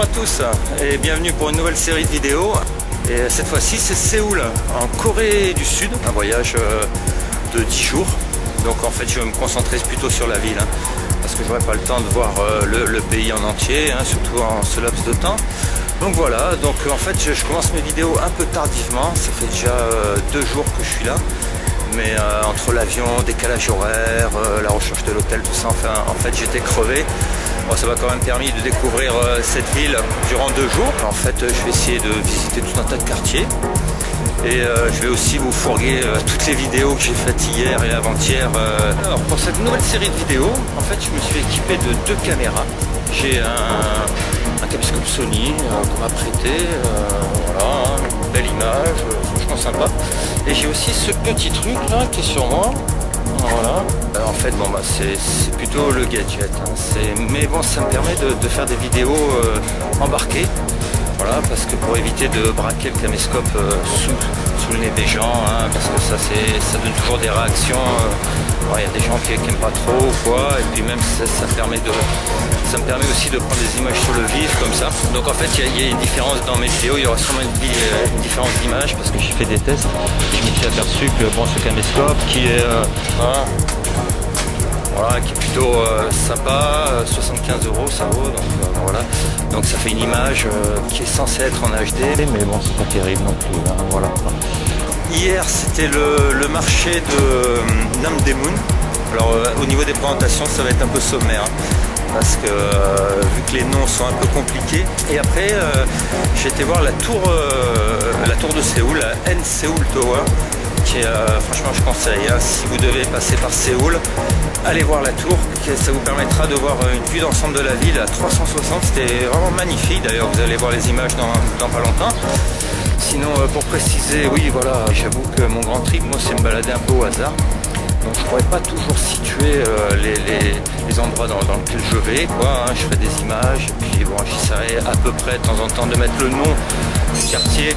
à tous et bienvenue pour une nouvelle série de vidéos. Et cette fois-ci c'est Séoul, en Corée du Sud, un voyage de 10 jours. Donc en fait je vais me concentrer plutôt sur la ville, parce que j'aurai pas le temps de voir le pays en entier, surtout en ce laps de temps. Donc voilà, donc en fait je commence mes vidéos un peu tardivement, ça fait déjà 2 jours que je suis là. Mais entre l'avion, décalage horaire, la recherche de l'hôtel, tout ça, enfin, en fait j'étais crevé. Bon, ça m'a quand même permis de découvrir cette ville durant 2 jours. En fait je vais essayer de visiter tout un tas de quartiers. Et je vais aussi vous fourguer toutes les vidéos que j'ai faites hier et avant-hier. Alors pour cette nouvelle série de vidéos, en fait je me suis équipé de 2 caméras. J'ai un caméscope Sony qu'on m'a prêté, voilà, une belle image, franchement sympa. Et j'ai aussi ce petit truc là qui est sur moi, voilà. En fait bon bah c'est plutôt le gadget, mais bon ça me permet de faire des vidéos embarquées, voilà, parce que pour éviter de braquer le caméscope sous le nez des gens, parce que ça donne toujours des réactions. Il y a des gens qui n'aiment pas trop ou quoi, et puis même ça me permet aussi de prendre des images sur le vif comme ça. Donc en fait il y a une différence dans mes vidéos, il y aura sûrement une différence d'image parce que j'ai fait des tests et je me suis aperçu que bon, ce caméscope qui est voilà, qui est plutôt sympa, 75 € ça vaut, donc voilà. Donc ça fait une image qui est censée être en HD, mais bon c'est pas terrible non plus, voilà. Hier c'était le marché de Namdaemun. Alors au niveau des présentations ça va être un peu sommaire, parce que vu que les noms sont un peu compliqués. Et après j'ai été voir la tour de Séoul, la N Seoul Tower, qui est franchement je conseille, si vous devez passer par Séoul, allez voir la tour, ça vous permettra de voir une vue d'ensemble de la ville à 360, c'était vraiment magnifique. D'ailleurs vous allez voir les images dans pas longtemps. Sinon pour préciser, oui voilà, j'avoue que mon grand trip moi c'est me balader un peu au hasard. Donc je ne pourrais pas toujours situer les endroits dans lesquels je vais, quoi, je ferai des images, et puis bon, j'essaierai à peu près de temps en temps de mettre le nom du quartier,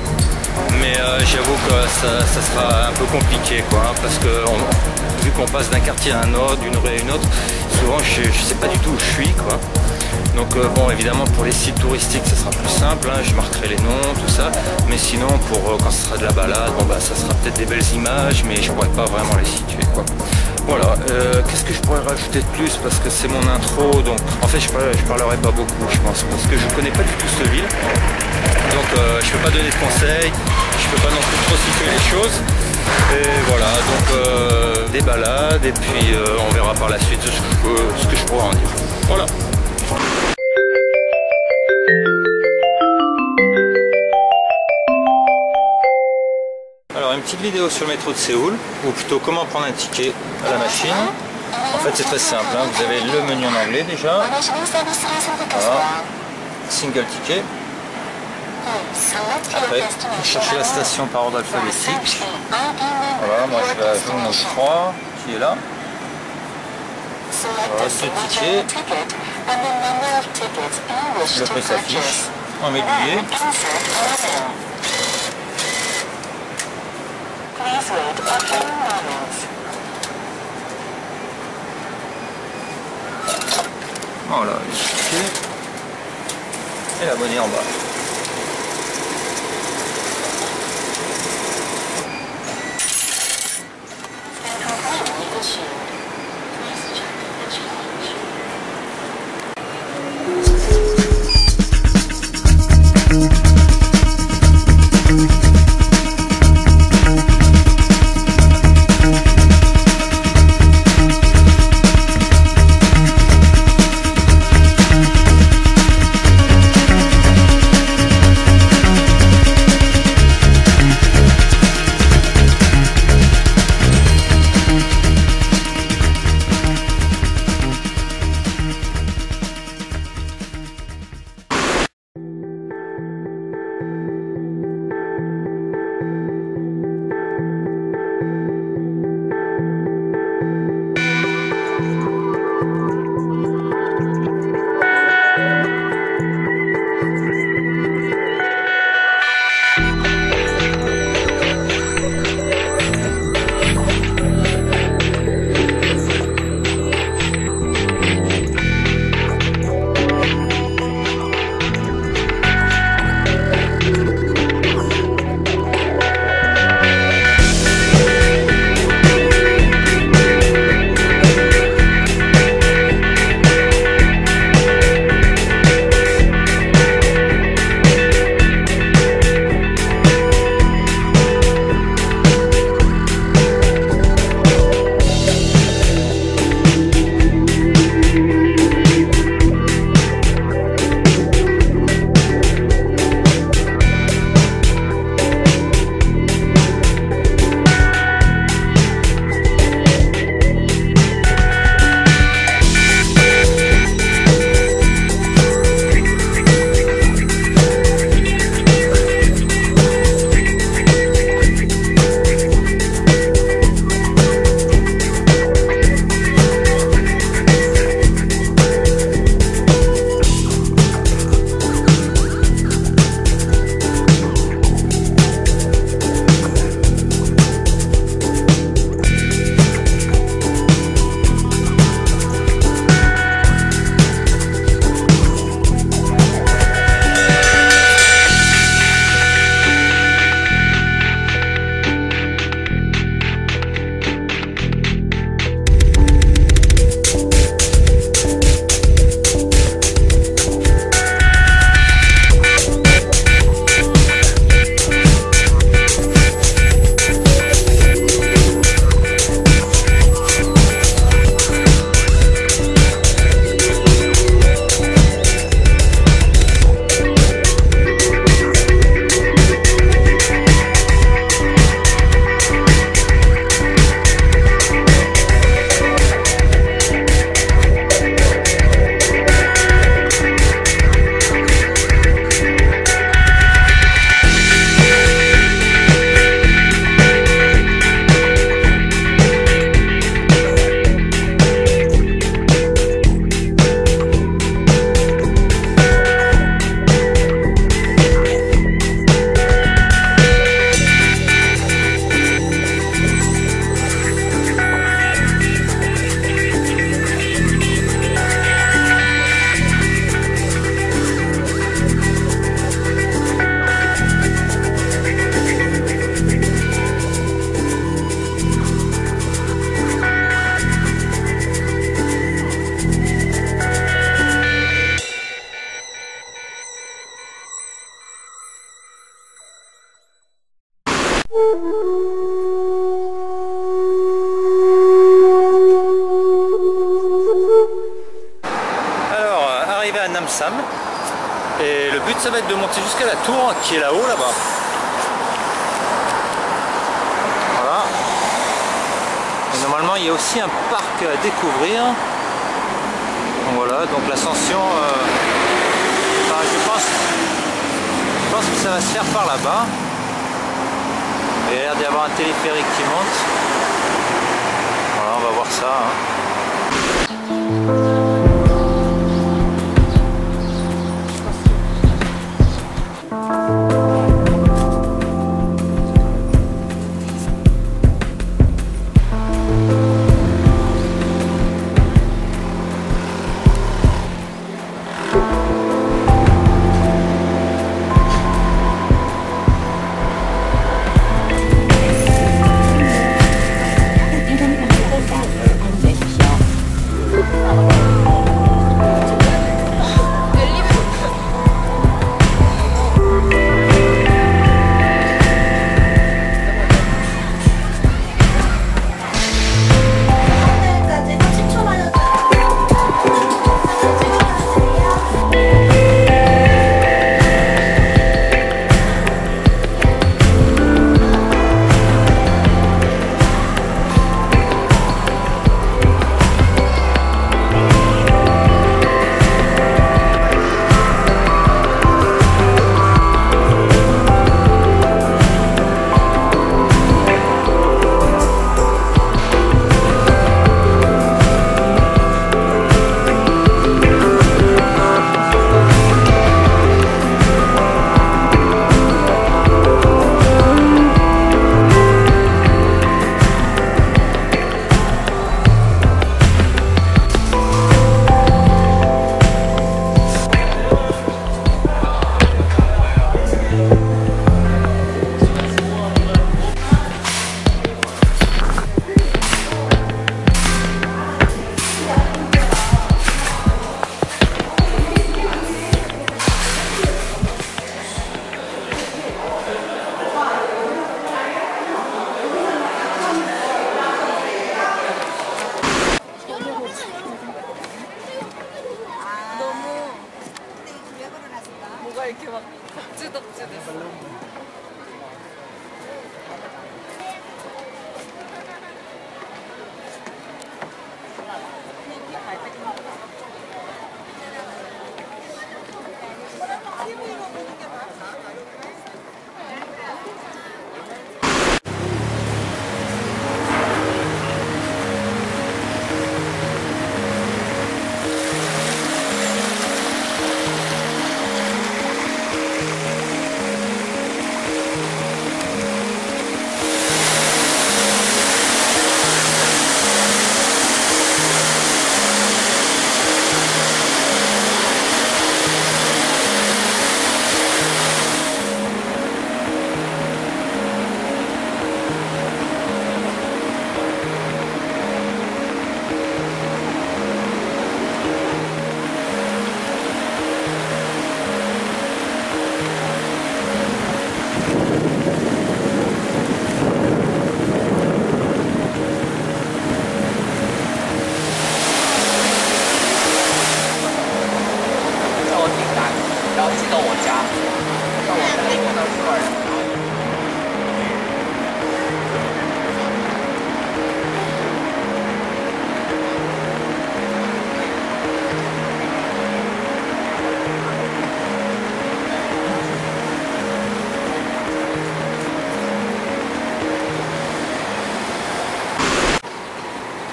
mais j'avoue que ça sera un peu compliqué, quoi, parce que vu qu'on passe d'un quartier à un autre, d'une rue à une autre, souvent je ne sais pas du tout où je suis, quoi. Donc bon, évidemment pour les sites touristiques ça sera plus simple, je marquerai les noms, tout ça, mais sinon pour quand ce sera de la balade, bon bah ça sera peut-être des belles images, mais je pourrais pas vraiment les situer, quoi. Voilà, qu'est-ce que je pourrais rajouter de plus, parce que c'est mon intro, donc en fait je parlerai pas beaucoup je pense, parce que je connais pas du tout cette ville, donc je peux pas donner de conseils, je peux pas non plus trop situer les choses, et voilà, donc des balades, et puis on verra par la suite ce que je pourrais en dire. Voilà. Alors une petite vidéo sur le métro de Séoul, ou plutôt comment prendre un ticket à la machine. En fait c'est très simple, vous avez le menu en anglais déjà, voilà, single ticket. Après vous cherchez la station par ordre alphabétique, voilà, moi je vais à zone 3 qui est là. Voilà ce ticket, le prix s'affiche en aiguillé. Voilà, le ticket et l'abonné en bas. Namsam. Et le but ça va être de monter jusqu'à la tour qui est là-haut là-bas. Voilà. Et normalement il y a aussi un parc à découvrir. Voilà, donc l'ascension, enfin, je pense que ça va se faire par là-bas. Il y a l'air d'y avoir un téléphérique qui monte. Voilà, on va voir ça. 이렇게 막 덕지덕지 됐어.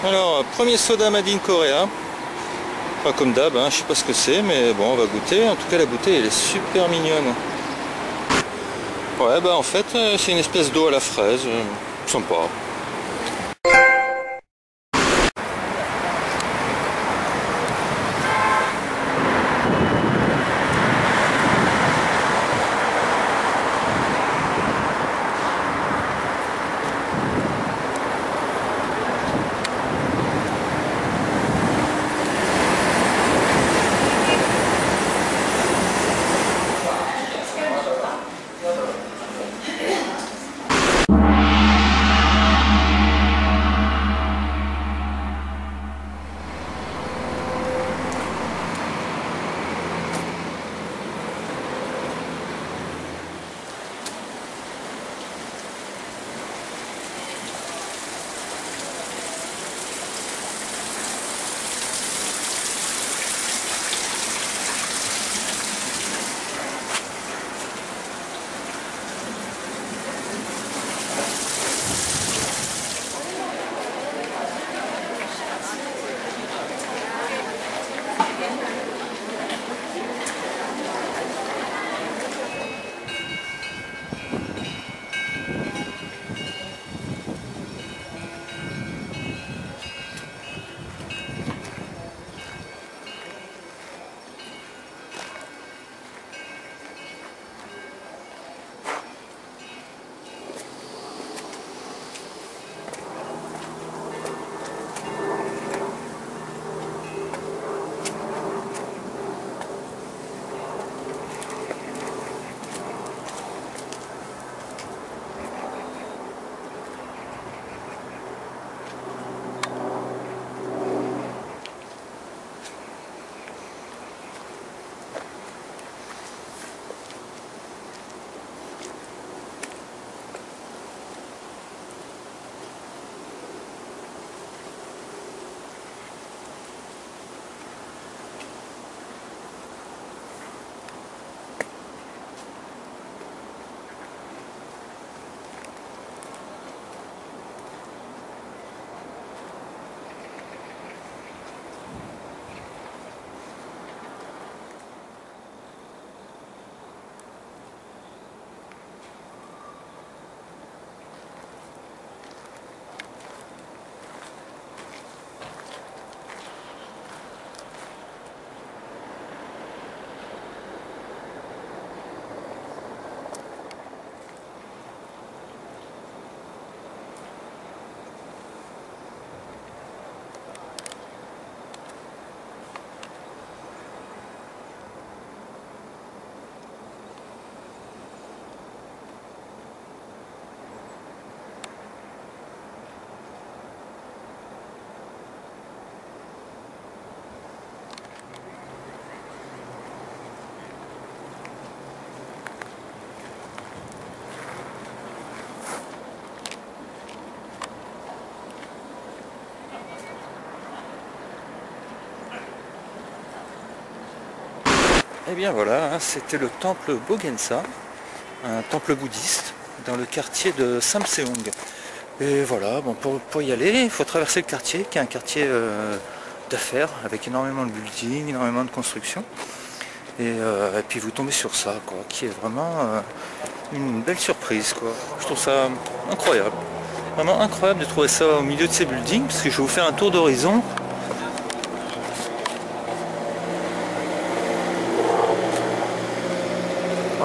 Alors, premier soda made in Korea. Pas comme d'hab, hein, je sais pas ce que c'est, mais bon, on va goûter. En tout cas, la bouteille, elle est super mignonne. Ouais, bah en fait, c'est une espèce d'eau à la fraise. Sympa. Et bien voilà, hein, c'était le temple Bogensa, un temple bouddhiste dans le quartier de Samseong. Et voilà, bon, pour y aller, il faut traverser le quartier, qui est un quartier d'affaires, avec énormément de buildings, énormément de constructions. Et puis vous tombez sur ça, quoi, qui est vraiment une belle surprise, quoi. Je trouve ça incroyable. Vraiment incroyable de trouver ça au milieu de ces buildings, parce que je vais vous faire un tour d'horizon.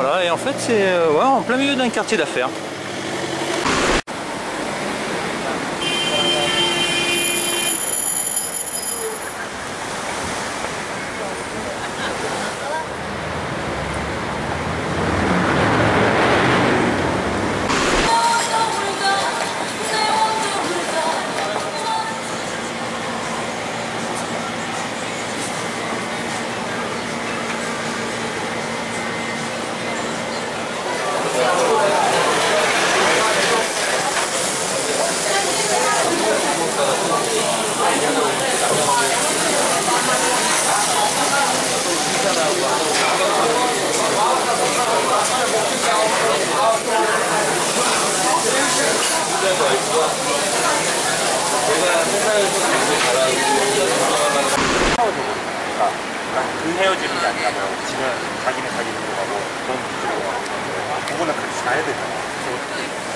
Voilà, et en fait c'est ouais, en plein milieu d'un quartier d'affaires. 그 헤어지는 게 아니라 뭐 지금 자기네 가고 그런 기준으로 그거는 같이 가야 되잖아. 그래서